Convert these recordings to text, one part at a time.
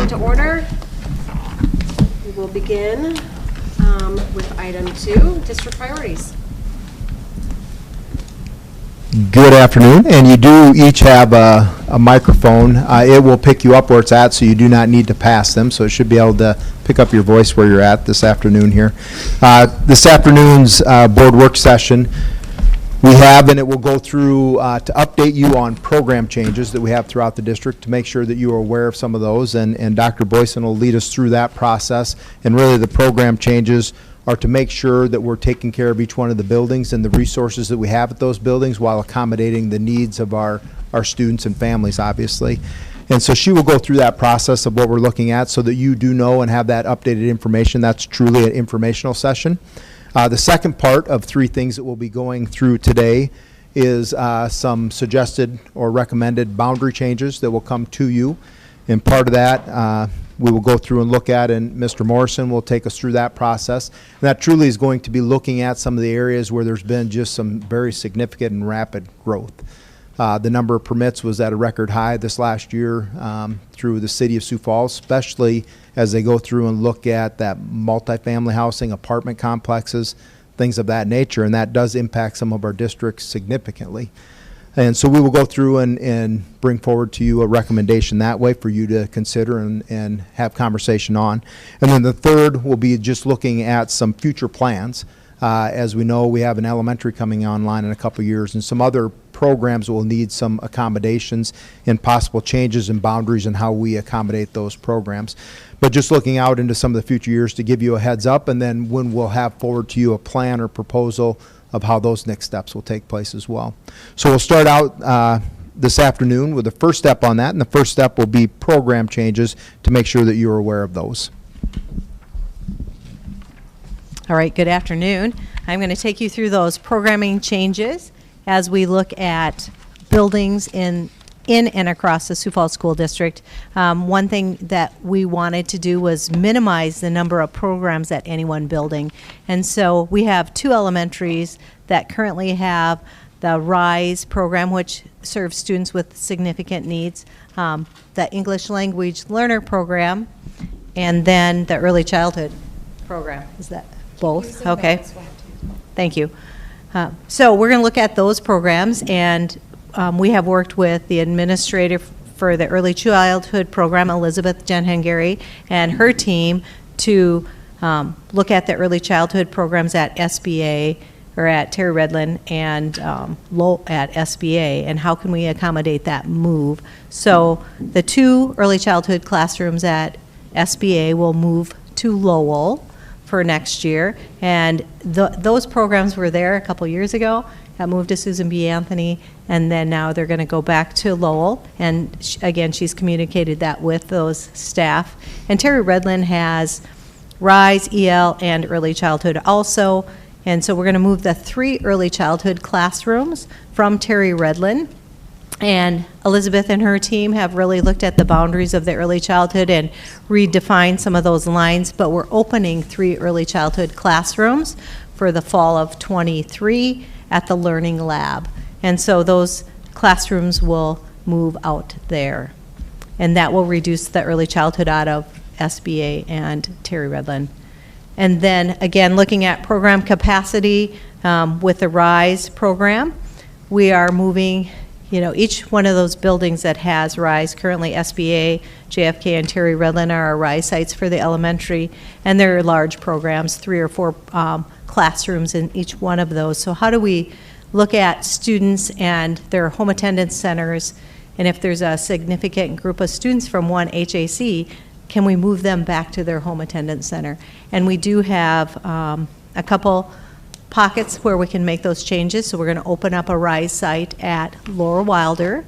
meeting to order. We will begin with item 2, district priorities. Good afternoon, and you do each have a microphone. It will pick you up where it's at, so you do not need to pass them, so it should be able to pick up your voice where you're at this afternoon here. This afternoon's board work session, we have, and it will go through to update you on program changes that we have throughout the district to make sure that you are aware of some of those, and Dr. Boyson will lead us through that process. And really the program changes are to make sure that we're taking care of each one of the buildings and the resources that we have at those buildings while accommodating the needs of our students and families, obviously. And so she will go through that process of what we're looking at so that you do know and have that updated information. That's truly an informational session. The second part of 3 things that we'll be going through today is some suggested or recommended boundary changes that will come to you. And part of that we will go through and look at, and Mr. Morrison will take us through that process. And that truly is going to be looking at some of the areas where there's been just some very significant and rapid growth. The number of permits was at a record high this last year through the city of Sioux Falls, especially as they go through and look at that multifamily housing, apartment complexes, things of that nature, and that does impact some of our districts significantly. And so we will go through and bring forward to you a recommendation that way for you to consider and have conversation on. And then the third will be just looking at some future plans. As we know, we have an elementary coming online in a couple years, and some other programs will need some accommodations and possible changes in boundaries and how we accommodate those programs. But just looking out into some of the future years to give you a heads up, and then when we'll have forward to you a plan or proposal of how those next steps will take place as well. So we'll start out this afternoon with the first step on that, and the first step will be program changes to make sure that you're aware of those. All right, good afternoon. I'm going to take you through those programming changes as we look at buildings in and across the Sioux Falls School District. One thing that we wanted to do was minimize the number of programs at any one building. And so we have 2 elementaries that currently have the RISE program, which serves students with significant needs, the English Language Learner program, and then the Early Childhood program. Is that both? Okay. Thank you. So we're going to look at those programs, and we have worked with the administrator for the Early Childhood program, Elizabeth Jenhengary, and her team to look at the early childhood programs at SBA, or at Terry Redlin, and at SBA, and how can we accommodate that move. So the 2 early childhood classrooms at SBA will move to Lowell for next year, and those programs were there a couple years ago, got moved to Susan B. Anthony, and then now they're going to go back to Lowell, and again, she's communicated that with those staff. And Terry Redlin has RISE, EL, and early childhood also, and so we're going to move the 3 early childhood classrooms from Terry Redlin. And Elizabeth and her team have really looked at the boundaries of the early childhood and redefined some of those lines, but we're opening 3 early childhood classrooms for the fall of '23 at the Learning Lab. And so those classrooms will move out there. And that will reduce the early childhood out of SBA and Terry Redlin. And then again, looking at program capacity with the RISE program, we are moving each one of those buildings that has RISE, currently SBA, JFK, and Terry Redlin are our RISE sites for the elementary, and they're large programs, 3 or 4 classrooms in each one of those. So how do we look at students and their home attendance centers, and if there's a significant group of students from one HAC, can we move them back to their home attendance center? And we do have a couple pockets where we can make those changes. So we're going to open up a RISE site at Laura Wilder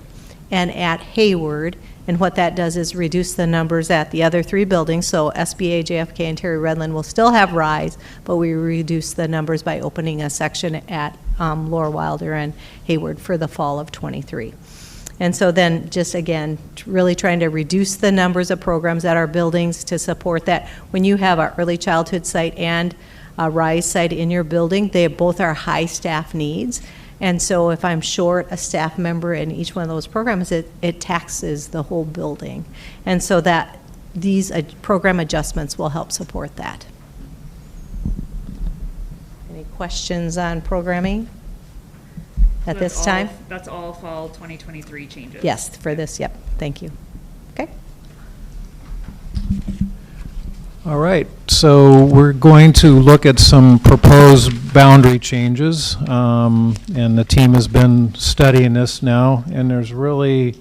and at Hayward, and what that does is reduce the numbers at the other 3 buildings. So SBA, JFK, and Terry Redlin will still have RISE, but we reduce the numbers by opening a section at Laura Wilder and Hayward for the fall of '23. And so then just again, really trying to reduce the numbers of programs at our buildings to support that. When you have our early childhood site and a RISE site in your building, they both are high staff needs. And so if I'm short a staff member in each one of those programs, it taxes the whole building. And so that these program adjustments will help support that. Any questions on programming at this time? That's all fall 2023 changes? Yes, for this, yep, thank you. Okay. All right, so we're going to look at some proposed boundary changes, and the team has been studying this now, and there's really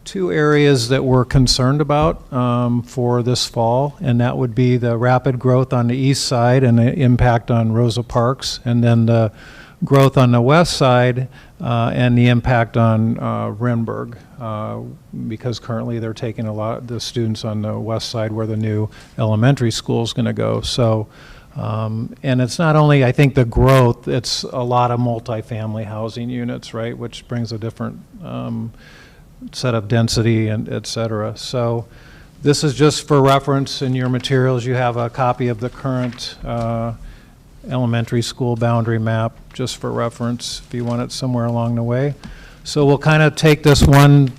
two areas that we're concerned about for this fall, and that would be the rapid growth on the east side and the impact on Rosa Parks, and then the growth on the west side and the impact on Renberg, because currently they're taking a lot of the students on the west side where the new elementary school is going to go. So, and it's not only, I think, the growth, it's a lot of multifamily housing units, right, which brings a different set of density and et cetera. So this is just for reference. In your materials, you have a copy of the current elementary school boundary map, just for reference if you want it somewhere along the way. So we'll kind of take this one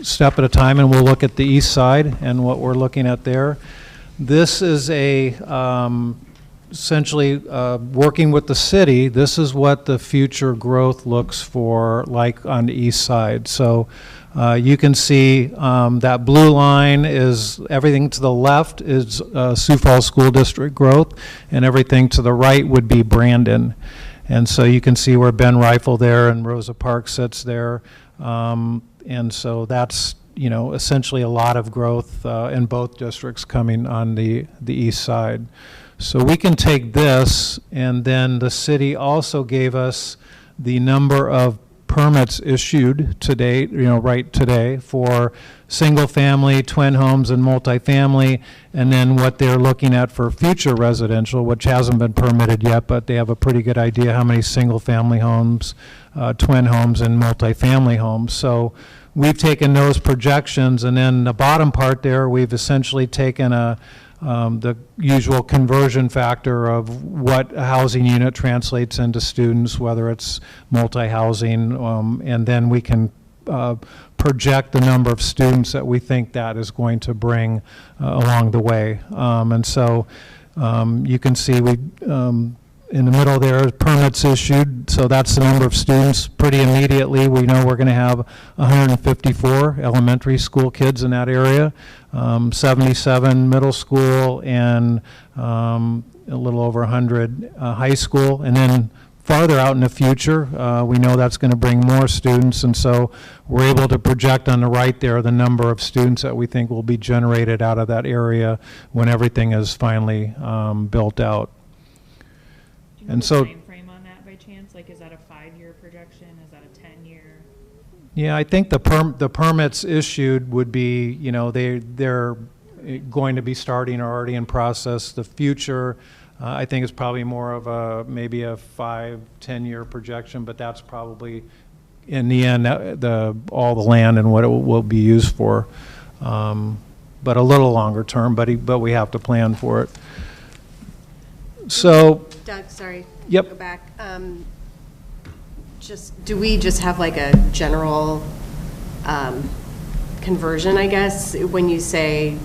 step at a time, and we'll look at the east side and what we're looking at there. This is a essentially working with the city. This is what the future growth looks for like on the east side. So you can see that blue line is everything to the left is Sioux Falls School District growth, and everything to the right would be Brandon. And so you can see where Ben Rifle there and Rosa Parks sits there. And so that's, you know, essentially a lot of growth in both districts coming on the east side. So we can take this, and then the city also gave us the number of permits issued to date, you know, right today, for single family, twin homes, and multifamily, and then what they're looking at for future residential, which hasn't been permitted yet, but they have a pretty good idea how many single family homes, twin homes, and multifamily homes. So we've taken those projections, and then the bottom part there, we've essentially taken the usual conversion factor of what a housing unit translates into students, whether it's multi-housing, and then we can project the number of students that we think that is going to bring along the way. And so you can see we in the middle there, permits issued, so that's the number of students. Pretty immediately, we know we're going to have 154 elementary school kids in that area, 77 middle school, and a little over 100 high school. And then farther out in the future, we know that's going to bring more students, and so we're able to project on the right there the number of students that we think will be generated out of that area when everything is finally built out. And so, time frame on that by chance? Like, is that a 5-year projection? Is that a 10-year? yeah, I think the permits issued would be, you know, they're going to be starting or already in process. The future, I think, is probably more of a maybe a 5-10 year projection, but that's probably in the end all the land and what it will be used for. But a little longer term, but we have to plan for it. So. Doug, sorry. Yep. Go back. Do we just have like a general conversion, I guess, when you say,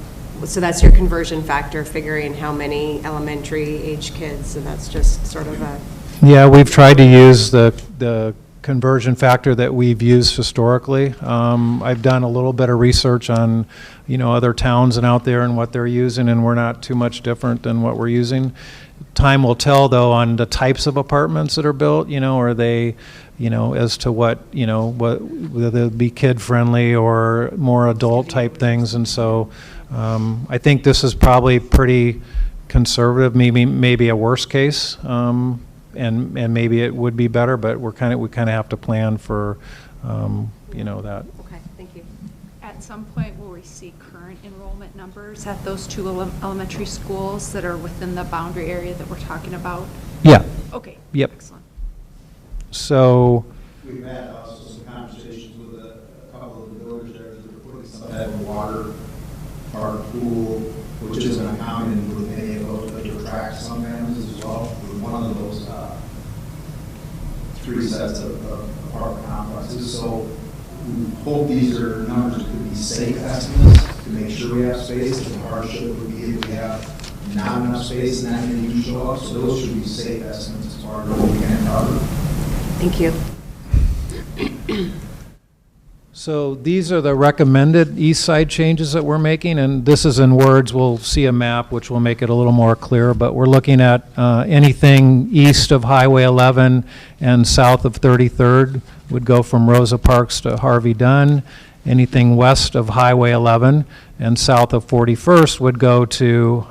so that's your conversion factor, figuring how many elementary age kids, and that's just sort of a... Yeah, we've tried to use the conversion factor that we've used historically. I've done a little bit of research on, you know, other towns and out there and what they're using, and we're not too much different than what we're using. Time will tell, though, on the types of apartments that are built, you know, are they, you know, as to what, you know, whether they'll be kid-friendly or more adult-type things. And so I think this is probably pretty conservative, maybe a worst case, and maybe it would be better, but we kind of have to plan for, you know, that. Okay, thank you. At some point, will we see current enrollment numbers at those two elementary schools that are within the boundary area that we're talking about? Yeah. Okay. Yep. Excellent. So. We've had also some conversations with a couple of the builders there that are putting some type of water park pool, which isn't accounted with any of those, but to attract some families as well. With one of those 3 sets of apartment complexes. So we hope these are numbers that could be safe estimates. to make sure we have space. The hardship would be if we have not enough space and that many do show up. So those should be safe estimates as far as what we can cover. Thank you. So these are the recommended east side changes that we're making, and this is in words. We'll see a map which will make it a little more clear, but we're looking at anything east of Highway 11 and south of 33rd would go from Rosa Parks to Harvey Dunn. Anything west of Highway 11 and south of 41st would go to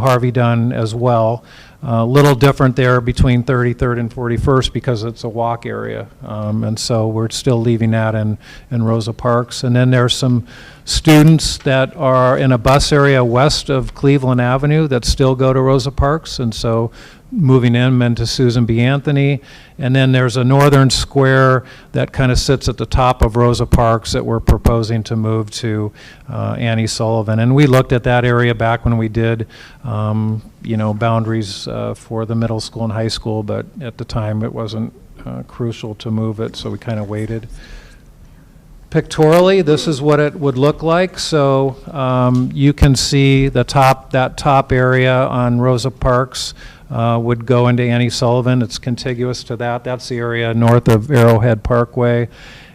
Harvey Dunn as well. A little different there between 33rd and 41st because it's a walk area, and so we're still leaving that in Rosa Parks. And then there's some students that are in a bus area west of Cleveland Avenue that still go to Rosa Parks, and so moving them into Susan B. Anthony. And then there's a northern square that kind of sits at the top of Rosa Parks that we're proposing to move to Annie Sullivan. And we looked at that area back when we did, boundaries for the middle school and high school, but at the time it wasn't crucial to move it, so we kind of waited. Pictorially, this is what it would look like. So you can see that top area on Rosa Parks would go into Annie Sullivan. It's contiguous to that. That's the area north of Arrowhead Parkway.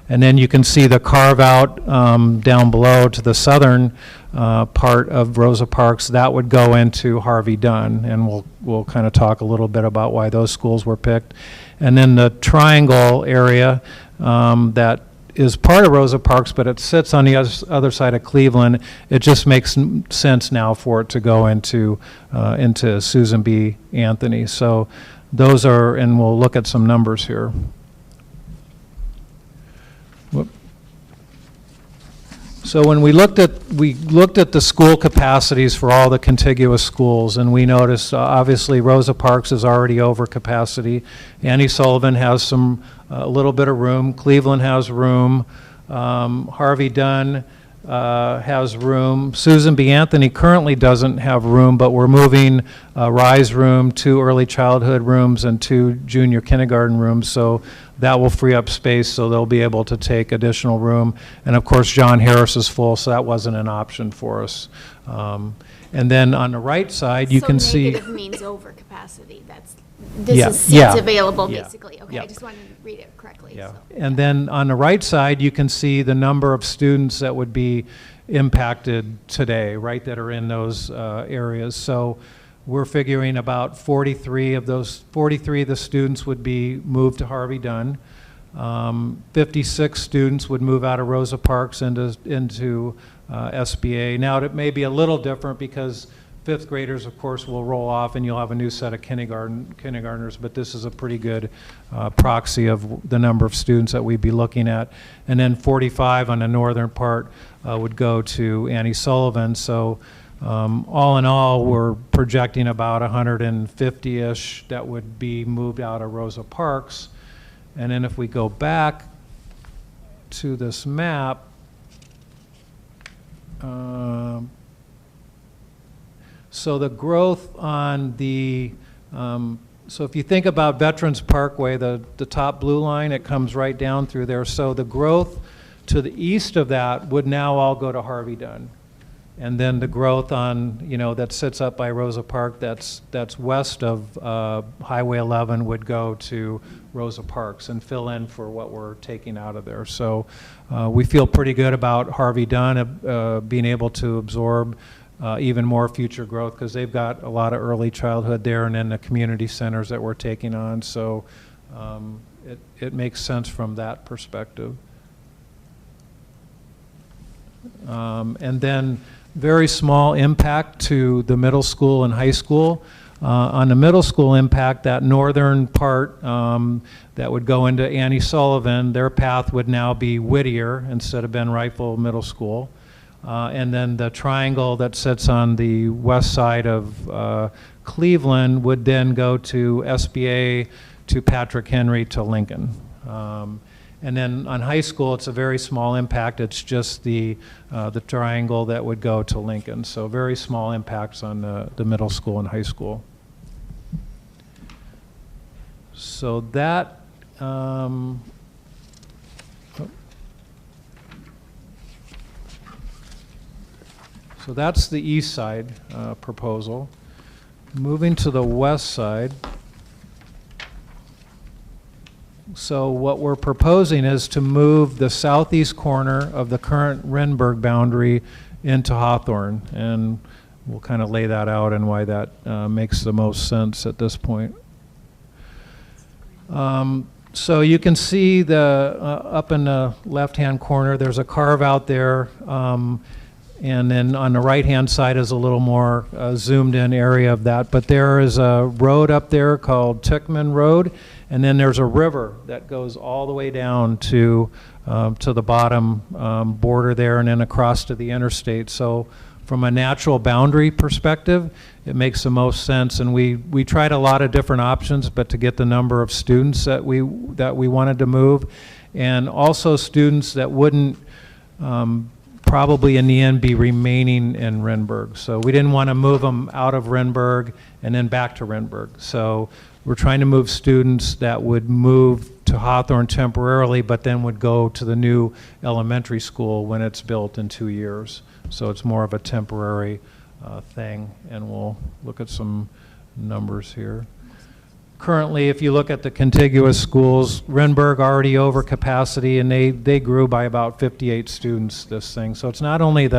And then you can see the carve out down below to the southern part of Rosa Parks. That would go into Harvey Dunn, and we'll kind of talk a little bit about why those schools were picked. And then the triangle area that is part of Rosa Parks, but it sits on the other side of Cleveland. It just makes sense now for it to go into Susan B. Anthony. So those are, and we'll look at some numbers here. Whoop. So when we looked at the school capacities for all the contiguous schools, and we noticed obviously Rosa Parks is already over capacity. Annie Sullivan has a little bit of room. Cleveland has room. Harvey Dunn has room. Susan B. Anthony currently doesn't have room, but we're moving Rise room, 2 early childhood rooms, and 2 junior kindergarten rooms. So that will free up space, so they'll be able to take additional room. And of course, John Harris is full, so that wasn't an option for us. And then on the right side, you can see. So negative means overcapacity. This is seats available, basically. Okay, I just wanted to read it correctly. Yeah. So. And then on the right side, you can see the number of students that would be impacted today, right, that are in those areas. So we're figuring about 43 of the students would be moved to Harvey Dunn. 56 students would move out of Rosa Parks into SBA. Now, it may be a little different because 5th graders, of course, will roll off and you'll have a new set of kindergartners, but this is a pretty good proxy of the number of students that we'd be looking at. And then 45 on the northern part would go to Annie Sullivan. So all in all, we're projecting about 150-ish that would be moved out of Rosa Parks. And then if we go back to this map, so the growth on the, so if you think about Veterans Parkway, the top blue line, it comes right down through there. So the growth to the east of that would now all go to Harvey Dunn. And then the growth on, that sits up by Rosa Park, that's west of Highway 11 would go to Rosa Parks and fill in for what we're taking out of there. So we feel pretty good about Harvey Dunn being able to absorb even more future growth because they've got a lot of early childhood there and then the community centers that we're taking on. So it makes sense from that perspective. And then very small impact to the middle school and high school. On the middle school impact, that northern part that would go into Annie Sullivan, their path would now be Whittier instead of Ben Rifle Middle School. And then the triangle that sits on the west side of Cleveland would then go to SBA, to Patrick Henry, to Lincoln. And then on high school, it's a very small impact. It's just the triangle that would go to Lincoln. So very small impacts on the middle school and high school. So that, So that's the east side proposal. Moving to the west side. So what we're proposing is to move the southeast corner of the current Renberg boundary into Hawthorne, and we'll kind of lay that out and why that makes the most sense at this point. So you can see the up in the left-hand corner, there's a carve out there, and then on the right-hand side is a little more zoomed-in area of that. But there is a road up there called Tickman Road, and then there's a river that goes all the way down to the bottom border there, and then across to the interstate. So from a natural boundary perspective, it makes the most sense. And we tried a lot of different options, but to get the number of students that we wanted to move, and also students that wouldn't probably in the end be remaining in Renberg. So we didn't want to move them out of Renberg and then back to Renberg. So we're trying to move students that would move to Hawthorne temporarily, but then would go to the new elementary school when it's built in 2 years. So it's more of a temporary thing, and we'll look at some numbers here. Currently, if you look at the contiguous schools, Renberg already over capacity, and they grew by about 58 students this thing. So it's not only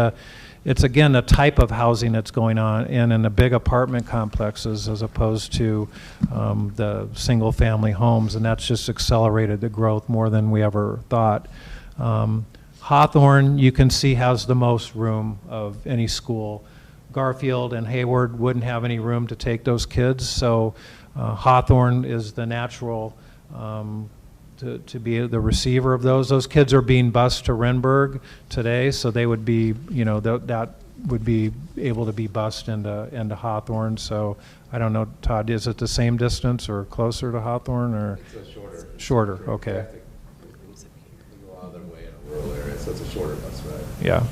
it's again the type of housing that's going on in the big apartment complexes as opposed to the single family homes, and that's just accelerated the growth more than we ever thought. Hawthorne, you can see, has the most room of any school. Garfield and Hayward wouldn't have any room to take those kids, so Hawthorne is the natural to be the receiver of those. Those kids are being bused to Renberg today, so they would be, you know, that would be able to be bused into Hawthorne. So I don't know, Todd, is it the same distance or closer to Hawthorne, or? It's a shorter. Shorter, okay. We go out of their way in a rural area, so it's a shorter bus ride. Yeah.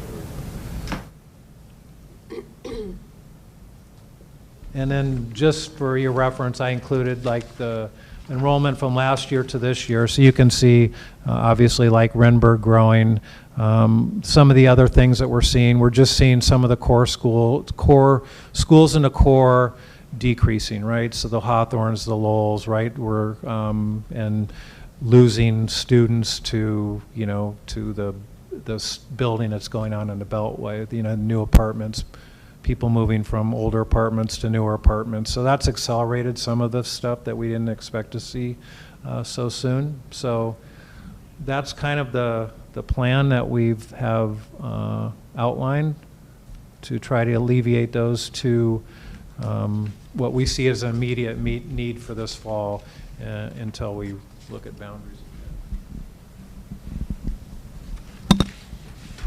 And then just for your reference, I included like the enrollment from last year to this year. So you can see, obviously, like Renberg growing. Some of the other things that we're seeing, we're just seeing some of the core schools in the core decreasing, right? So the Hawthorns, the Lowells, right? We're, and losing students to, you know, to this building that's going on in the Beltway, you know, new apartments, people moving from older apartments to newer apartments. So that's accelerated some of the stuff that we didn't expect to see so soon. So that's kind of the plan that we've have outlined to try to alleviate those two, what we see as an immediate need for this fall until we look at boundaries.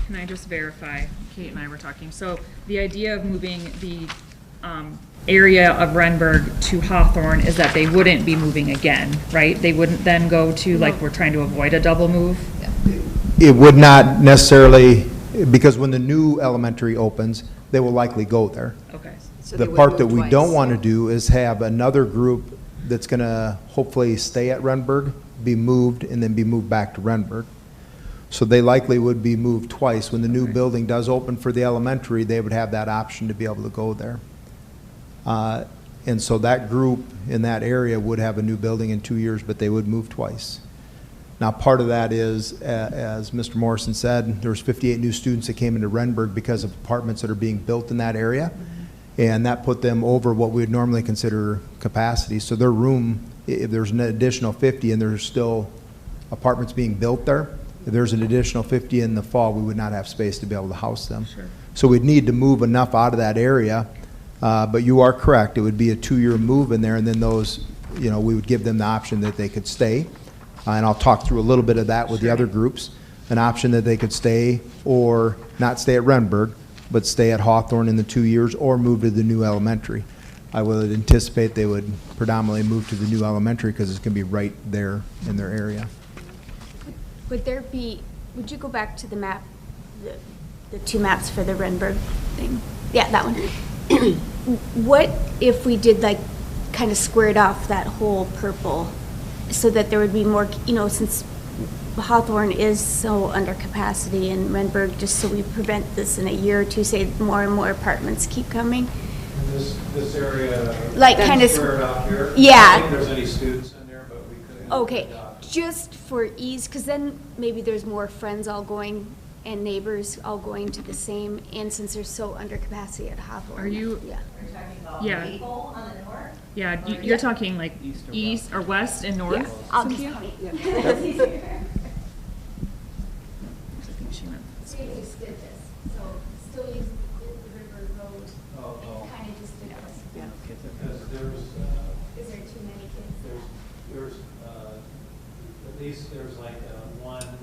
Can I just verify? Kate and I were talking. So the idea of moving the area of Renberg to Hawthorne is that they wouldn't be moving again, right? They wouldn't then go to, like, we're trying to avoid a double move? It would not necessarily, because when the new elementary opens, they will likely go there. Okay. So The they would part move that we twice. don't want to do is have another group that's going to hopefully stay at Renberg, be moved, and then be moved back to Renberg. So they likely would be moved twice. When the new building does open for the elementary, they would have that option to be able to go there. And so that group in that area would have a new building in 2 years, but they would move twice. Now, part of that is, as Mr. Morrison said, there was 58 new students that came into Renberg because of apartments that are being built in that area. And that put them over what we would normally consider capacity. So their room, if there's an additional 50 and there's still apartments being built there, if there's an additional 50 in the fall, we would not have space to be able to house them. Sure. So we'd need to move enough out of that area. But you are correct, it would be a 2-year move in there, and then those, you know, we would give them the option that they could stay. And I'll talk through a little bit of that with the other groups. An option that they could stay or not stay at Renberg, but stay at Hawthorne in the 2 years or move to the new elementary. I would anticipate they would predominantly move to the new elementary because it's going to be right there in their area. Would you go back to the map, the two maps for the Renberg thing? Yeah, that one. What if we did, like, kind of squared off that whole purple so that there would be more, you know, since Hawthorne is so under capacity in Renberg, just so we prevent this in a year or two, say more and more apartments keep coming? This area. Like kind of Squared out here. Yeah. I don't think there's any students in there, but we could. Okay, just for ease, because then maybe there's more friends all going and neighbors all going to the same, and since they're so under capacity at Hawthorne. Are you- Yeah. Yeah. Yeah, you're talking like east or west and north? Yeah, I'll just Cynthia? point. I think she meant. They just did this, so still use the river road, kind of just did this. Because there's, Is there too many kids? there's, at least there's like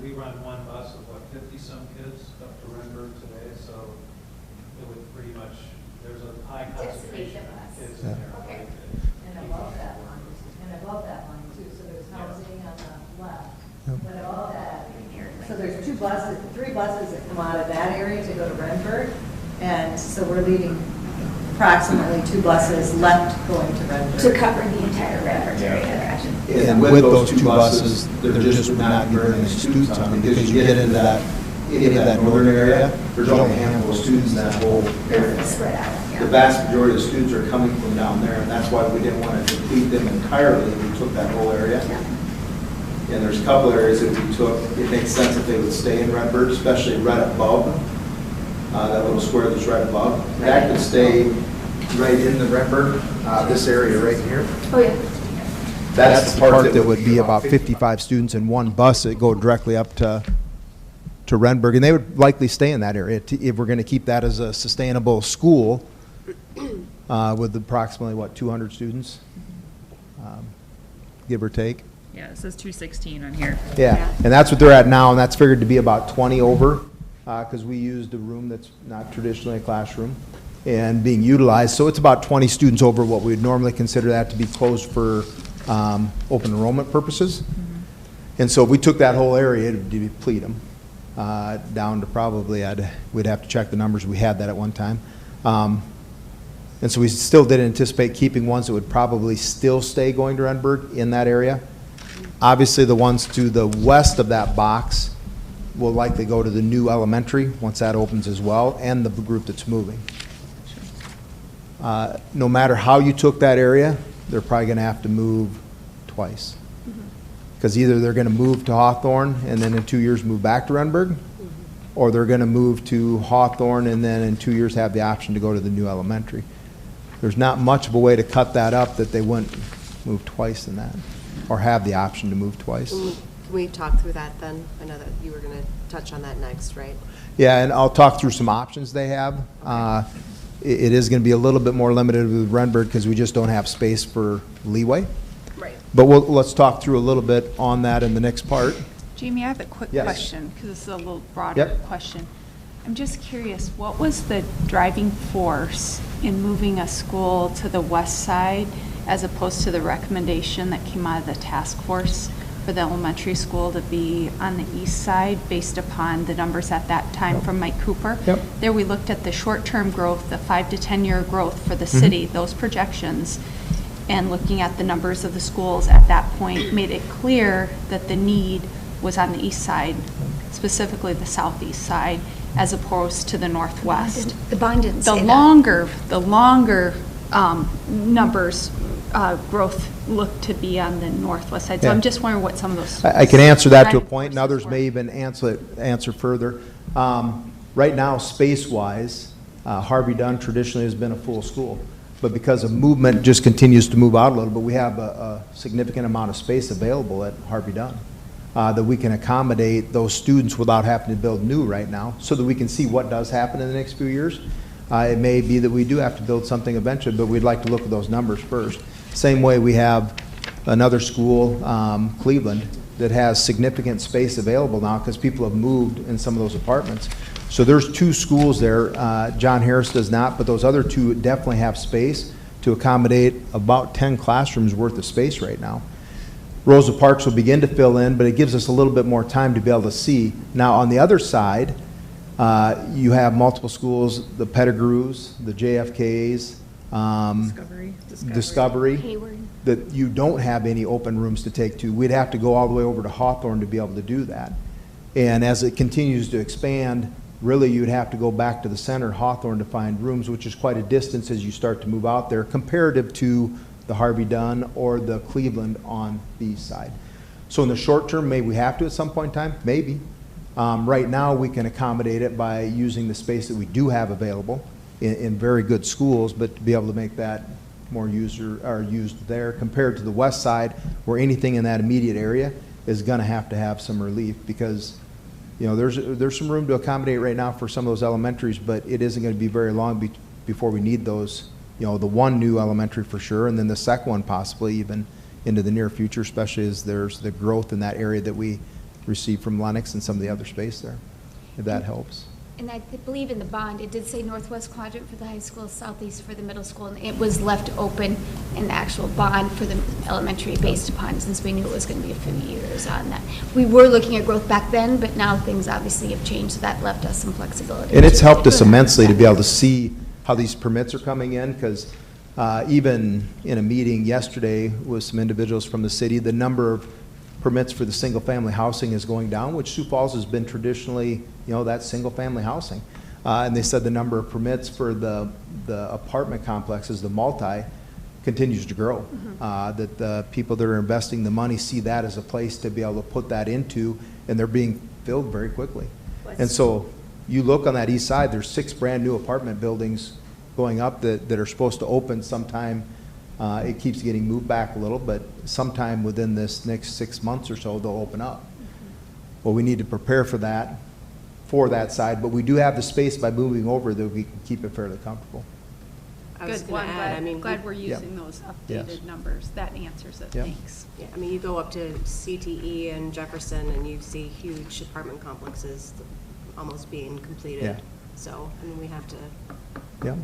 we run one bus of what, 50-some kids up to Renberg today, so it would pretty much, there's a high concentration of kids in there. Okay. And above that line too, so there's housing on the left, but above that, so there's three buses that come out of that area to go to Renberg, and so we're leaving approximately 2 buses left going to Renberg. To cover the entire Renberg area, gotcha. And with those 2 buses, there just would not be very many students on them, because you get into that northern area, there's only a handful of students in that whole area. Spread out, The yeah. vast majority of the students are coming from down there, and that's why we didn't want to deplete them entirely. We took that whole area. And there's a couple areas that we took, it makes sense if they would stay in Redbird, especially right above, that little square that's right above. That could stay right in the Redbird, this area right here. Oh, yeah. That's the part that would be about 55 students in one bus that go directly up to Renberg, and they would likely stay in that area if we're going to keep that as a sustainable school with approximately, 200 students, give or take. Yeah, it says 216 on here. Yeah, and that's what they're at now, and that's figured to be about 20 over, because we used a room that's not traditionally a classroom and being utilized, so it's about 20 students over what we would normally consider that to be closed for open enrollment purposes. And so we took that whole area to deplete them down to probably, we'd have to check the numbers, we had that at one time. And so we still did anticipate keeping ones that would probably still stay going to Renberg in that area. Obviously, the ones to the west of that box will likely go to the new elementary once that opens as well, and the group that's moving. No matter how you took that area, they're probably going to have to move twice. Because either they're going to move to Hawthorne and then in 2 years move back to Renberg, or they're going to move to Hawthorne and then in 2 years have the option to go to the new elementary. There's not much of a way to cut that up that they wouldn't move twice in that, or have the option to move twice. Can we talk through that then? I know that you were going to touch on that next, right? Yeah, and I'll talk through some options they have. It is going to be a little bit more limited with Renberg because we just don't have space for leeway. Right. But let's talk through a little bit on that in the next part. Jamie, I have a quick Yes. question, because this is a little broader Yep. question. I'm just curious, what was the driving force in moving a school to the west side as opposed to the recommendation that came out of the task force for the elementary school to be on the east side based upon the numbers at that time from Mike Cooper? Yep. There we looked at the short-term growth, the 5 to 10-year growth for the city, those projections, and looking at the numbers of the schools at that point made it clear that the need was on the east side, specifically the southeast side, as opposed to the northwest. The bond didn't The say that. longer numbers, growth looked to be on the northwest side. So Yeah. I'm just wondering what some of those. I can answer that to a driving point, and forces others were. may even answer further. Right now, space-wise, Harvey Dunn traditionally has been a full school, but because of movement, just continues to move out a little bit. We have a significant amount of space available at Harvey Dunn that we can accommodate those students without having to build new right now, so that we can see what does happen in the next few years. It may be that we do have to build something eventually, but we'd like to look at those numbers first. Same way we have another school, Cleveland, that has significant space available now because people have moved in some of those apartments. So there's 2 schools there. John Harris does not, but those other 2 definitely have space to accommodate about 10 classrooms worth of space right now. Rosa Parks will begin to fill in, but it gives us a little bit more time to be able to see. Now, on the other side, you have multiple schools, the Pettigrews, the JFKs, Discovery, Hayward. that you don't have any open rooms to take to. We'd have to go all the way over to Hawthorne to be able to do that. And as it continues to expand, really you'd have to go back to the center, Hawthorne, to find rooms, which is quite a distance as you start to move out there, comparative to the Harvey Dunn or the Cleveland on the east side. So in the short term, maybe we have to at some point in time, maybe. Right now, we can accommodate it by using the space that we do have available in very good schools, but to be able to make that more used there compared to the west side, where anything in that immediate area is going to have some relief, because you know there's some room to accommodate right now for some of those elementaries, but it isn't going to be very long before we need those. You know, the one new elementary for sure, and then the second one possibly even into the near future, especially as there's the growth in that area that we receive from Lennox and some of the other space there, if that helps. And I believe in the bond, it did say northwest quadrant for the high school, southeast for the middle school, and it was left open in the actual bond for the elementary based upon, since we knew it was going to be a few years on that. We were looking at growth back then, but now things obviously have changed, so that left us some flexibility. And it's helped us immensely to be able to see how these permits are coming in, because even in a meeting yesterday with some individuals from the city, the number of permits for the single-family housing is going down, which Sioux Falls has been traditionally, you know, that single-family housing. And they said the number of permits for the apartment complexes, the multi, continues to grow. That the people that are investing the money see that as a place to be able to put that into, and they're being filled very quickly. And so you look on that east side, there's 6 brand new apartment buildings going up that are supposed to open sometime. It keeps getting moved back a little, but sometime within this next 6 months or so, they'll open up. Well, we need to prepare for that side, but we do have the space by moving over that we can keep it fairly comfortable. I was Good, going well, to add, I mean, glad we're using those Yes. updated numbers. That answers it, Yep. thanks. yeah, I mean, you go up to CTE and Jefferson and you see huge apartment complexes almost being completed. Yeah. So, I mean, we have to, Yeah.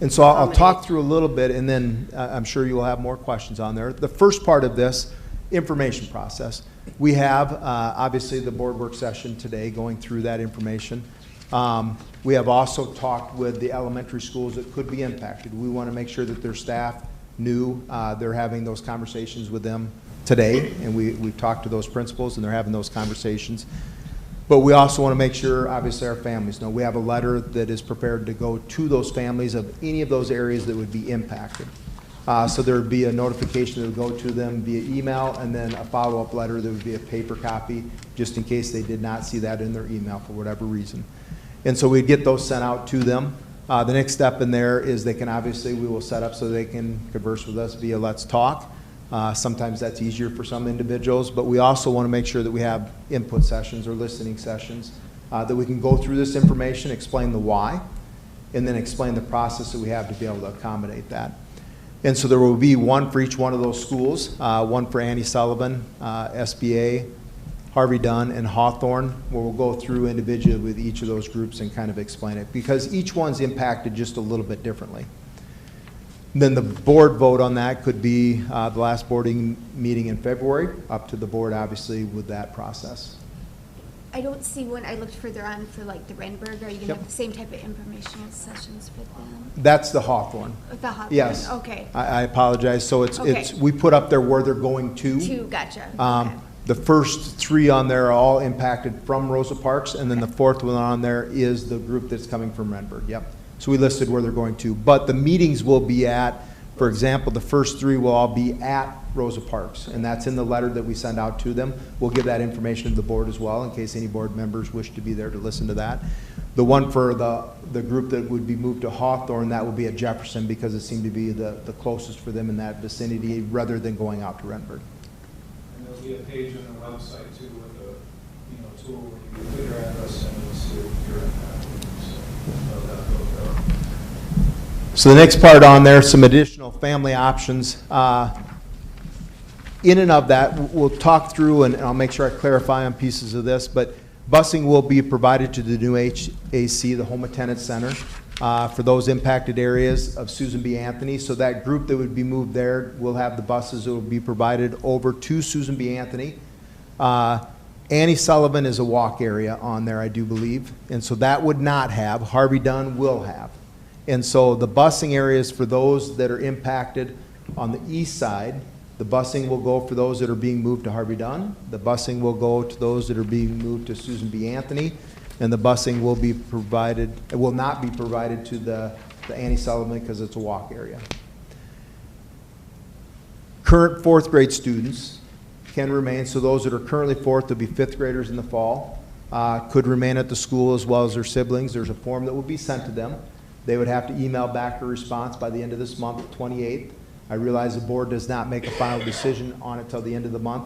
And so I'll talk accommodate. through a little bit, and then I'm sure you will have more questions on there. The first part of this, information process. We have, obviously, the board work session today going through that information. We have also talked with the elementary schools that could be impacted. We want to make sure that their staff knew they're having those conversations with them today, and we've talked to those principals, and they're having those conversations. But we also want to make sure, obviously, our families know. We have a letter that is prepared to go to those families of any of those areas that would be impacted. So there would be a notification that would go to them via email, and then a follow-up letter that would be a paper copy, just in case they did not see that in their email for whatever reason. And so we'd get those sent out to them. The next step in there is they can, obviously, we will set up so they can converse with us via Let's Talk. Sometimes that's easier for some individuals, but we also want to make sure that we have input sessions or listening sessions that we can go through this information, explain the why, and then explain the process that we have to be able to accommodate that. And so there will be one for each one of those schools, one for Annie Sullivan, SBA, Harvey Dunn, and Hawthorne, where we'll go through individually with each of those groups and kind of explain it, because each one's impacted just a little bit differently. Then the board vote on that could be the last boarding meeting in February, up to the board, obviously, with that process. I don't see when I looked further on for like the Renberg, are you going to Yep. have the same type of informational sessions for them? That's the Hawthorne. With the Hawthorne? Yes. Okay. I apologize. So it's, Okay. we put up there where they're going to. Two, gotcha. Okay. The first 3 on there are all impacted from Rosa Parks, and then the 4th one on there is the group that's coming from Renberg. Yep. So we listed where they're going to. But the meetings will be at, for example, the first 3 will all be at Rosa Parks, and that's in the letter that we send out to them. We'll give that information to the board as well, in case any board members wish to be there to listen to that. The one for the group that would be moved to Hawthorne, that will be at Jefferson, because it seemed to be the closest for them in that vicinity, rather than going out to Renberg. And there'll be a page on the website too with a tool where you can put your address and it'll see your impact. So that'll go there. So the next part on there, some additional family options. In and of that, we'll talk through, and I'll make sure I clarify on pieces of this, but busing will be provided to the new HAC, the Home Attendance Center, for those impacted areas of Susan B. Anthony. So that group that would be moved there will have the buses that will be provided over to Susan B. Anthony. Annie Sullivan is a walk area on there, I do believe, and so that would not have. Harvey Dunn will have. And so the busing areas for those that are impacted on the east side, the busing will go for those that are being moved to Harvey Dunn. The busing will go to those that are being moved to Susan B. Anthony. And the busing will be provided, it will not be provided to the Annie Sullivan because it's a walk area. Current fourth grade students can remain, so those that are currently fourth, will be fifth graders in the fall, could remain at the school as well as their siblings. There's a form that will be sent to them. They would have to email back a response by the end of this month, 28th. I realize the board does not make a final decision on it till the end of the month.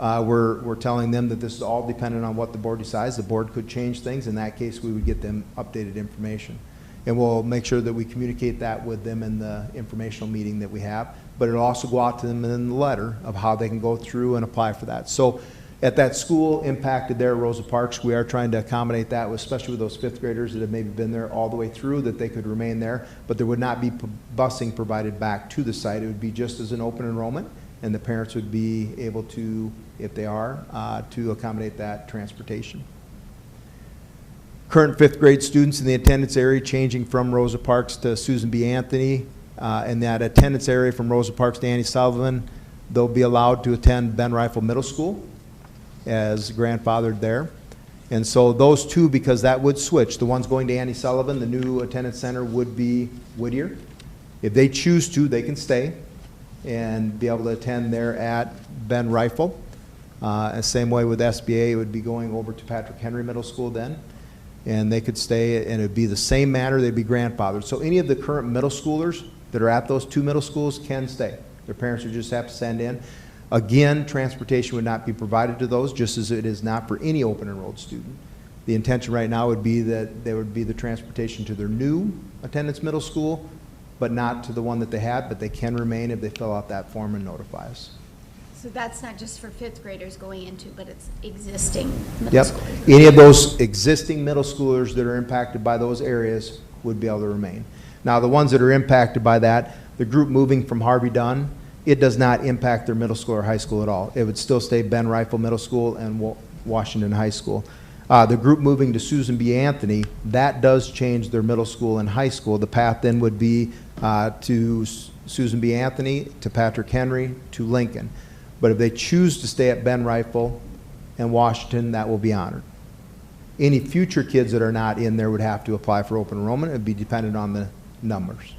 We're telling them that this is all dependent on what the board decides. The board could change things. In that case, we would get them updated information. And we'll make sure that we communicate that with them in the informational meeting that we have. But it'll also go out to them in the letter of how they can go through and apply for that. So at that school impacted there, Rosa Parks, we are trying to accommodate that, especially with those fifth graders that have maybe been there all the way through, that they could remain there. But there would not be busing provided back to the site. It would be just as an open enrollment, and the parents would be able to, if they are, to accommodate that transportation. Current fifth grade students in the attendance area changing from Rosa Parks to Susan B. Anthony. In that attendance area from Rosa Parks to Annie Sullivan, they'll be allowed to attend Ben Rifle Middle School as grandfathered there. And so those two, because that would switch, the ones going to Annie Sullivan, the new attendance center would be Whittier. If they choose to, they can stay and be able to attend there at Ben Rifle. Same way with SBA, it would be going over to Patrick Henry Middle School then. And they could stay, and it would be the same manner, they'd be grandfathered. So any of the current middle schoolers that are at those two middle schools can stay. Their parents would just have to send in. Again, transportation would not be provided to those, just as it is not for any open enrolled student. The intention right now would be that there would be the transportation to their new attendance middle school, but not to the one that they had, but they can remain if they fill out that form and notify us. So that's not just for fifth graders going into, but it's existing middle Yep. schoolers. Any of those existing middle schoolers that are impacted by those areas would be able to remain. Now, the ones that are impacted by that, the group moving from Harvey Dunn, it does not impact their middle school or high school at all. It would still stay Ben Rifle Middle School and Washington High School. The group moving to Susan B. Anthony, that does change their middle school and high school. The path then would be to Susan B. Anthony, to Patrick Henry, to Lincoln. But if they choose to stay at Ben Rifle and Washington, that will be honored. Any future kids that are not in there would have to apply for open enrollment. It would be dependent on the numbers.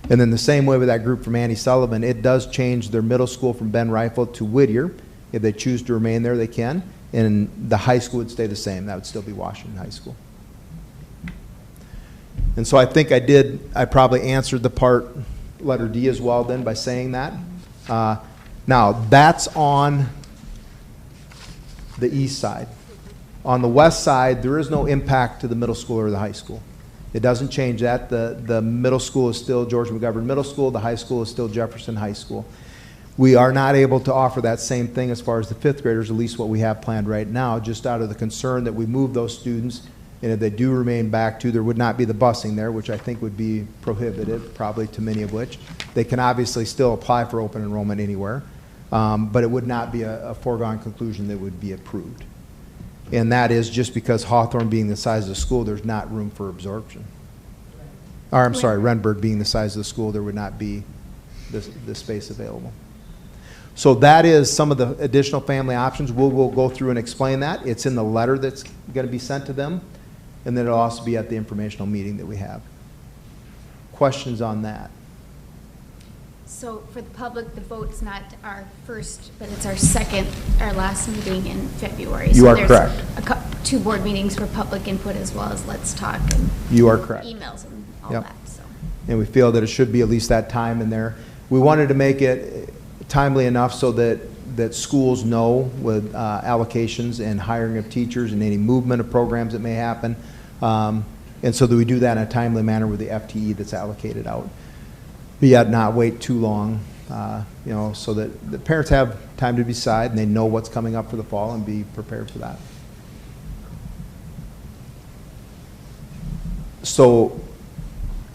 And then the same way with that group from Annie Sullivan, it does change their middle school from Ben Rifle to Whittier. If they choose to remain there, they can. And the high school would stay the same. That would still be Washington High School. And so I think I probably answered the part, letter D as well then by saying that. Now, that's on the east side. On the west side, there is no impact to the middle school or the high school. It doesn't change that. The middle school is still George McGovern Middle School. The high school is still Jefferson High School. We are not able to offer that same thing as far as the fifth graders, at least what we have planned right now, just out of the concern that we move those students, and if they do remain back to, there would not be the busing there, which I think would be prohibitive, probably to many of which. They can obviously still apply for open enrollment anywhere, but it would not be a foregone conclusion that would be approved. And that is just because Hawthorne being the size of the school, there's not room for absorption. Or I'm sorry, Renberg being the size of the school, there would not be the space available. So that is some of the additional family options. We'll go through and explain that. It's in the letter that's going to be sent to them, and then it'll also be at the informational meeting that we have. Questions on that? So for the public, the vote's not our first, but it's our last meeting in February. You So are there's correct. 2 board meetings for public input as well as Let's Talk and You are correct. emails and all Yep. that, so. And we feel that it should be at least that time in there. We wanted to make it timely enough so that schools know with allocations and hiring of teachers and any movement of programs that may happen. And so that we do that in a timely manner with the FTE that's allocated out. But yet not wait too long, so that the parents have time to decide and they know what's coming up for the fall and be prepared for that. So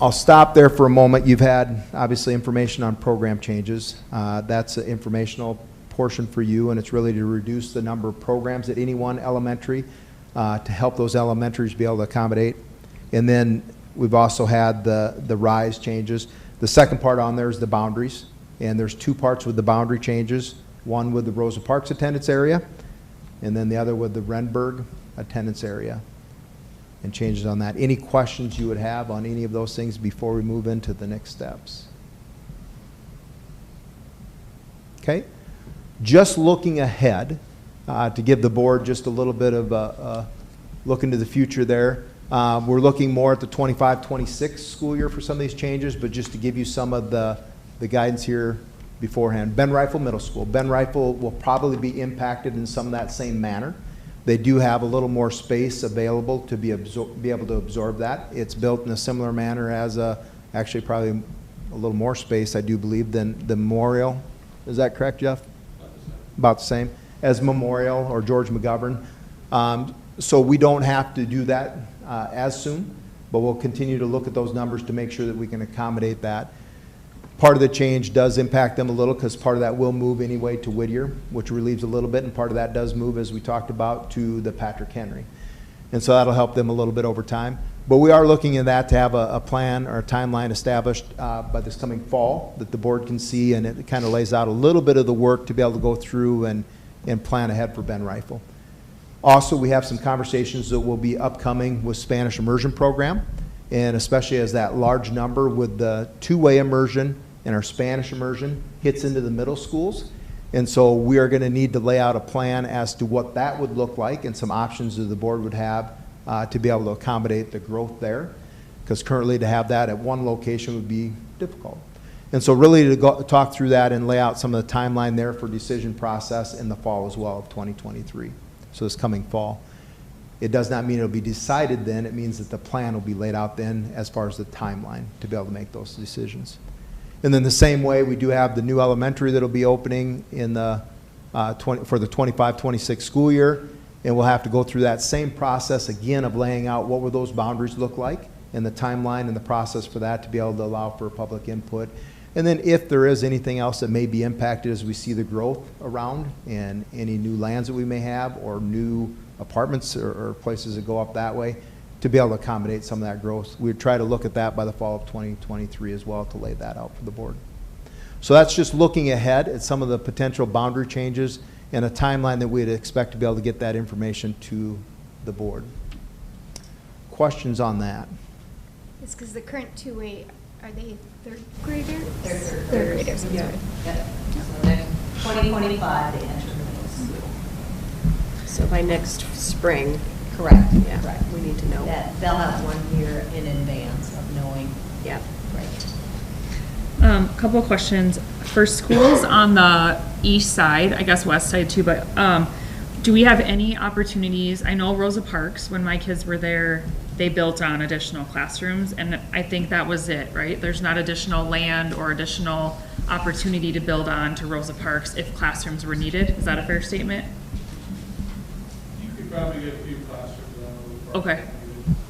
I'll stop there for a moment. You've had obviously information on program changes. That's an informational portion for you, and it's really to reduce the number of programs at any one elementary to help those elementaries be able to accommodate. And then We've also had the rise changes. The second part on there is the boundaries, and there's two parts with the boundary changes, one with the Rosa Parks attendance area, and then the other with the Renberg attendance area, and changes on that. Any questions you would have on any of those things before we move into the next steps? Okay, just looking ahead, to give the board just a little bit of a look into the future there. We're looking more at the 25-26 school year for some of these changes, but just to give you some of the guidance here beforehand. Ben Rifle Middle School. Ben Rifle will probably be impacted in some of that same manner. They do have a little more space available to be able to absorb that. It's built in a similar manner as actually probably a little more space, I do believe, than the Memorial. Is that correct, Jeff? About the same as Memorial or George McGovern. So we don't have to do that as soon, but we'll continue to look at those numbers to make sure that we can accommodate that. Part of the change does impact them a little because part of that will move anyway to Whittier, which relieves a little bit, and part of that does move, as we talked about, to the Patrick Henry. And so that'll help them a little bit over time. But we are looking at that to have a plan or a timeline established by this coming fall that the board can see, and it kind of lays out a little bit of the work to be able to go through and plan ahead for Ben Rifle. Also, we have some conversations that will be upcoming with Spanish immersion program, and especially as that large number with the two-way immersion and our Spanish immersion hits into the middle schools. And so we are going to need to lay out a plan as to what that would look like and some options that the board would have to be able to accommodate the growth there, because currently to have that at one location would be difficult. And so really to talk through that and lay out some of the timeline there for decision process in the fall as well of 2023. So this coming fall. It does not mean it'll be decided then. It means that the plan will be laid out then as far as the timeline to be able to make those decisions. And then the same way, we do have the new elementary that'll be opening in the for the 25-26 school year, and we'll have to go through that same process again of laying out what would those boundaries look like and the timeline and the process for that to be able to allow for public input. And then if there is anything else that may be impacted as we see the growth around and any new lands that we may have or new apartments or places that go up that way, to be able to accommodate some of that growth. We'd try to look at that by the fall of 2023 as well to lay that out for the board. So that's just looking ahead at some of the potential boundary changes and a timeline that we'd expect to be able to get that information to the board. Questions on that? It's because the current two-way, are they third graders? Third graders, I'm Yeah. sorry. Yep. So next 2025, they enter the middle school. So by next spring, Correct. yeah, Correct. we need to know. That they'll have 1 year in advance of knowing. Yeah. Right. Couple of questions. For schools on the east side, I guess west side too, but do we have any opportunities? I know Rosa Parks, when my kids were there, they built on additional classrooms, and I think that was it, right? There's not additional land or additional opportunity to build on to Rosa Parks if classrooms were needed. Is that a fair statement? You could probably get a few classrooms on. Okay.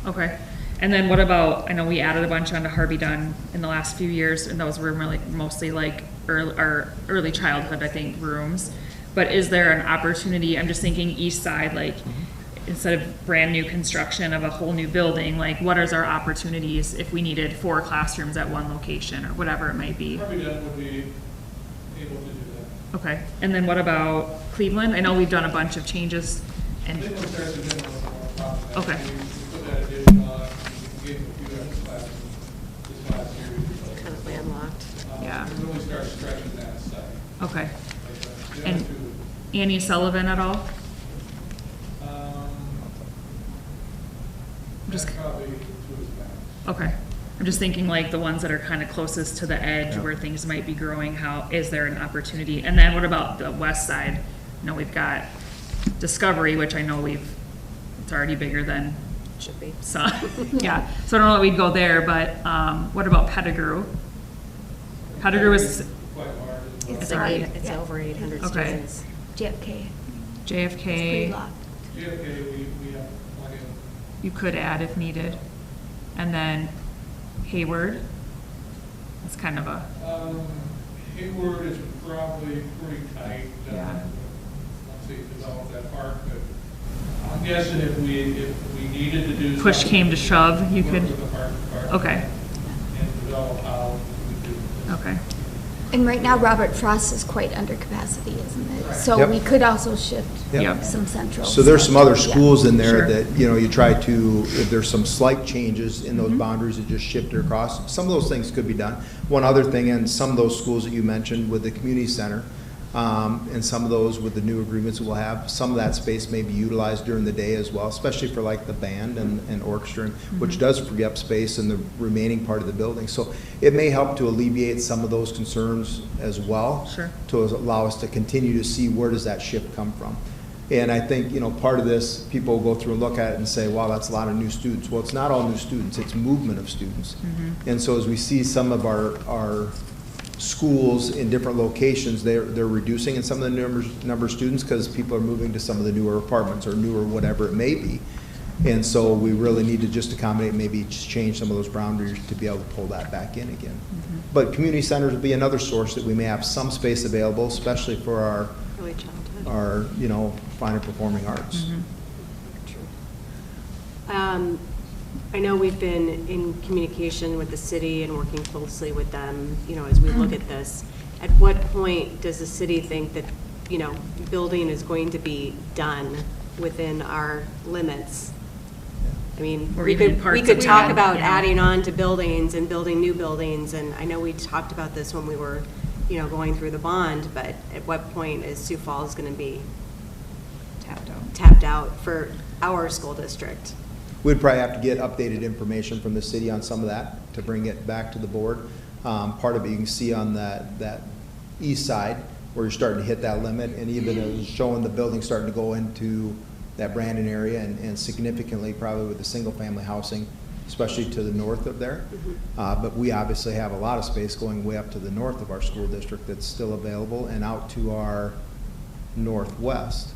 Okay. And then what about, I know we added a bunch onto Harvey Dunn in the last few years, and those were really mostly like early childhood, I think, rooms. But is there an opportunity, I'm just thinking east side, like instead of brand new construction of a whole new building, like what is our opportunities if we needed 4 classrooms at one location or whatever it might be? Harvey Dunn would be able to do that. Okay. And then what about Cleveland? I know we've done a bunch of changes. And Cleveland starts in general with more problem. Okay. We put that addition on, we gave a few extra classrooms this last year. Kind of landlocked. Yeah. We really start stretching that site. Okay. Like, the And other two, Annie Sullivan at all? that's probably to his back. Okay. I'm just thinking like the ones that are kind of closest to the edge where things might be growing, how, is there an opportunity? And then what about the west side? You know, we've got Discovery, which I know it's already bigger than Should be. some. Yeah. So I don't know that we'd go there, but what about Pettigrew? Pettigrew is Quite large as well. It's Sorry. like it's Yeah. over 800 Okay. students. JFK. It's pretty JFK. locked. JFK, we have plenty of. You could add if needed. And then Hayward. It's kind of a, Hayward is probably pretty tight. Yeah. Once they develop that park, but I'm guessing if we needed to do. Push something, came to shove, you work could- with the park department Okay, and develop how we do this. okay. And right now, Robert Frost is quite under capacity, isn't it? So Yep. we could also shift Yep. some central. So there's some other stuff. Yeah. schools in there Sure. that, you know, you try to, if there's some slight changes in those boundaries, that just shift it across. Some of those things could be done. One other thing, and some of those schools that you mentioned with the community center, and some of those with the new agreements that we'll have, some of that space may be utilized during the day as well, especially for like the band and orchestra, which does free up space in the remaining part of the building. So it may help to alleviate some of those concerns as well. Sure. To allow us to continue to see where does that shift come from. And I think, you know, part of this, people go through and look at it and say, wow, that's a lot of new students. Well, it's not all new students, it's movement of students. And so as we see some of our schools in different locations, they're reducing in some of the number of students because people are moving to some of the newer apartments or newer whatever it may be. And so we really need to just accommodate, maybe just change some of those boundaries to be able to pull that back in again. But community centers will be another source that we may have some space available, especially for Early childhood. our, you know, finer performing arts. I know we've been in communication with the city and working closely with them, you know, as we look at this. At what point does the city think that, you know, building is going to be done within our limits? I mean, Or we even could parts talk that we had, about yeah. adding on to buildings and building new buildings, and I know we talked about this when we were, you know, going through the bond, but at what point is Sioux Falls going to be tapped out for our school district? We'd probably have to get updated information from the city on some of that to bring it back to the board. Part of it you can see on that east side where you're starting to hit that limit, and even showing the building starting to go into that Brandon area and significantly probably with the single-family housing, especially to the north of there. But we obviously have a lot of space going way up to the north of our school district that's still available and out to our northwest.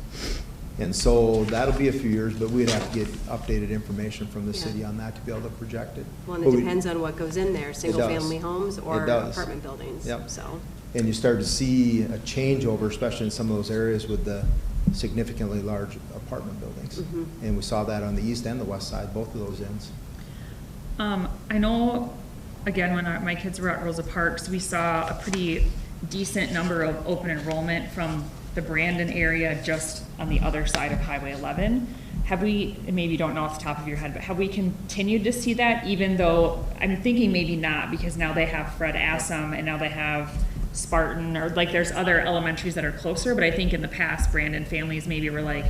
And so that'll be a few years, but we'd have to get updated information from the Yeah. city on that to be able to project it. Well, and But it we- depends on what goes in there, single-family homes or It does. apartment buildings. Yep. So, And you start to see a changeover, especially in some of those areas with the significantly large apartment buildings. And we saw that on the east and the west side, both of those ends. I know, again, when my kids were at Rosa Parks, we saw a pretty decent number of open enrollment from the Brandon area just on the other side of Highway 11. Have we, and maybe you don't know off the top of your head, but have we continued to see that, even though, I'm thinking maybe not, because now they have Fred Assam and now they have Spartan, or like there's other elementaries that are closer, but I think in the past, Brandon families maybe were like,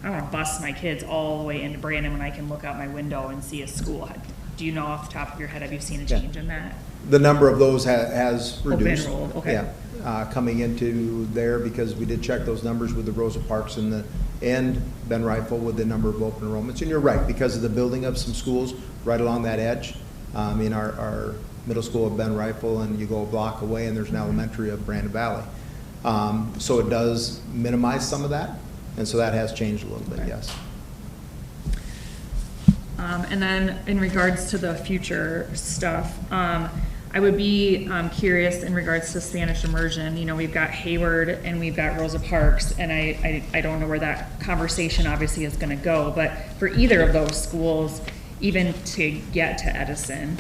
I don't want to bus my kids all the way into Brandon when I can look out my window and see a school. Do you know off the top of your head, have you seen a change in that? The number of those has Open reduced. enrolled, okay. Yeah, coming into there, because we did check those numbers with the Rosa Parks and Ben Rifle with the number of open enrollments. And you're right, because of the building of some schools right along that edge. In our middle school of Ben Rifle, and you go a block away and there's an elementary of Brandon Valley. So it does minimize some of that, and so that has changed a little bit, yes. And then in regards to the future stuff, I would be curious in regards to Spanish immersion. You know, we've got Hayward and we've got Rosa Parks, and I don't know where that conversation obviously is going to go, but for either of those schools, even to get to Edison,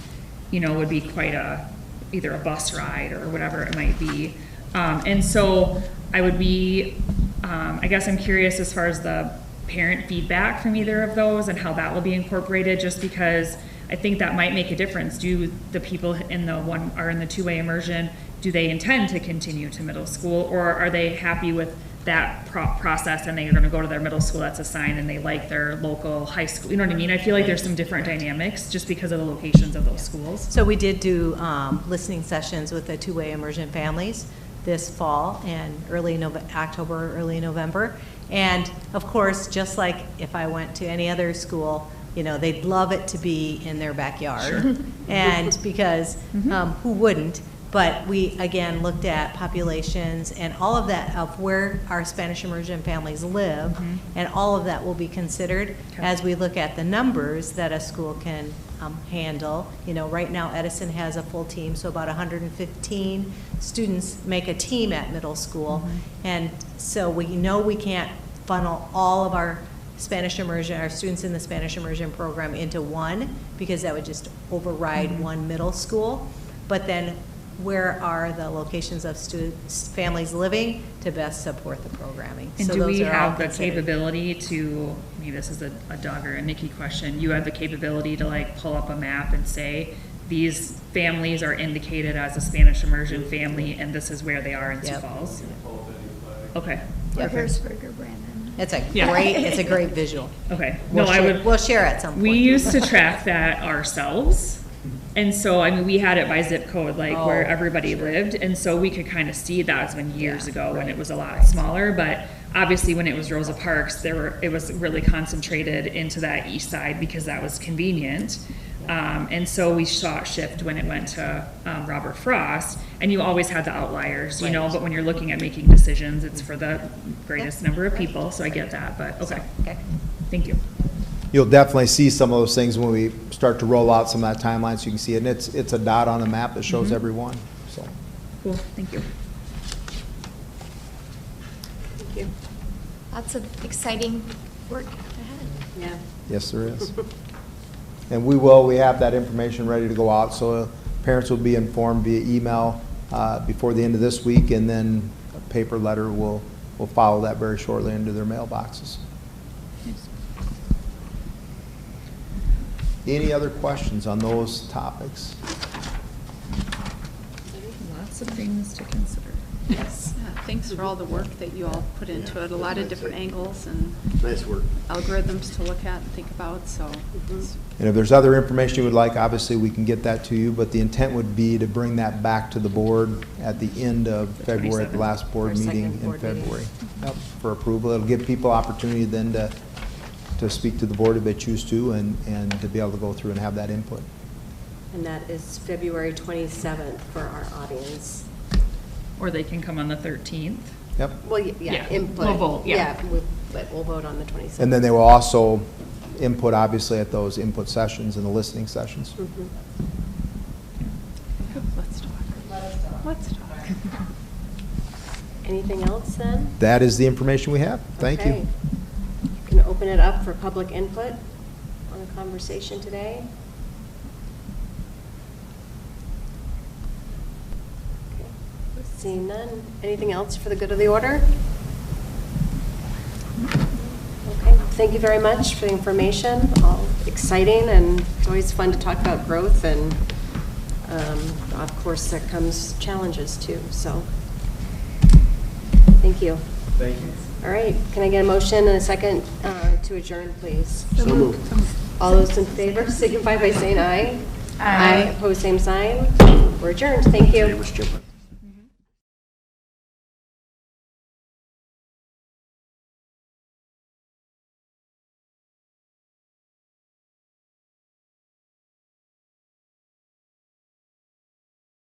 you know, would be quite either a bus ride or whatever it might be. And so I would be, I guess I'm curious as far as the parent feedback from either of those and how that will be incorporated, just because I think that might make a difference. Do the people in the two-way immersion, do they intend to continue to middle school, or are they happy with that process and they're going to go to their middle school that's assigned and they like their local high school? You know what I mean? I feel like there's some different dynamics just because of the locations of those schools. So we did do listening sessions with the two-way immersion families this fall and early October, early November. And of course, just like if I went to any other school, you know, they'd love it to be in their backyard. Sure. And because who wouldn't? But we, again, looked at populations and all of that of where our Spanish immersion families live, and all of that will be considered as we look at the numbers that a school can handle. You know, right now Edison has a full team, so about 115 students make a team at middle school. And so we know we can't funnel all of our Spanish immersion, our students in the Spanish immersion program into one, because that would just override one middle school. But then where are the locations of students, families living to best support the programming? And So do those we are all have the considered. capability to, maybe this is a Doug or a Nikki question, you have the capability to like pull up a map and say, these families are indicated as a Spanish immersion family, and this is where they are in Sioux Yep. Falls? Okay, Yeah, Perfect. Harrisburg or Brandon. It's a Yeah. it's a great visual. okay. No, We'll I share- would. We'll share at some point. We used to track that ourselves. And so, I mean, we had it by zip code, like where Oh, everybody sure. lived. And so we could kind of see that. It's been years Yeah, ago when right. it was a lot smaller. But obviously when it was Rosa Parks, it was really concentrated into that east side because that was convenient. And so we saw it shift when it went to Robert Frost. And you always had the outliers, you know, Right. but when you're looking at making decisions, it's for the greatest number of people. So I get that, but okay. Okay. Thank you. You'll definitely see some of those things when we start to roll out some of that timeline, so you can see it. And it's a dot on a map that shows every one, so. Cool, thank you. Thank you. Lots of exciting work ahead. Yeah. Yes, there is. And we have that information ready to go out, so parents will be informed via email before the end of this week, and then a paper letter will follow that very shortly into their mailboxes. Any other questions on those topics? Lots of things to consider. Yes. Thanks for all the work that you all put into it, a lot of different angles and Nice work. algorithms to look at and think about, so. it's- And if there's other information you would like, obviously, we can get that to you, but the intent would be to bring that back to the board at the end of February, at the last board Our second meeting in board meeting. February. Yep, for approval. It'll give people opportunity then to speak to the board if they choose to, and to be able to go through and have that input. And that is February 27th for our audience. Or they can come on the 13th. Yep. Well, yeah, Yeah, input. we'll vote, yeah. But we'll vote on the 27th. And then they will also input, obviously, at those input sessions and the listening sessions. Mhm. Let's talk. Let's talk. Anything else then? That is the information we have. Thank you. Okay. You can open it up for public input on the conversation today. Okay. Seeing none. Anything else for the good of the order? Okay, thank you very much for the information. All exciting, and it's always fun to talk about growth, and of course, there comes challenges too, so. Thank you. Thank you. All right, can I get a motion and a second to adjourn, please? So moved. All those in favor signify by saying aye. Aye. Opposed, same sign. We're adjourned. Thank you. We're skipping.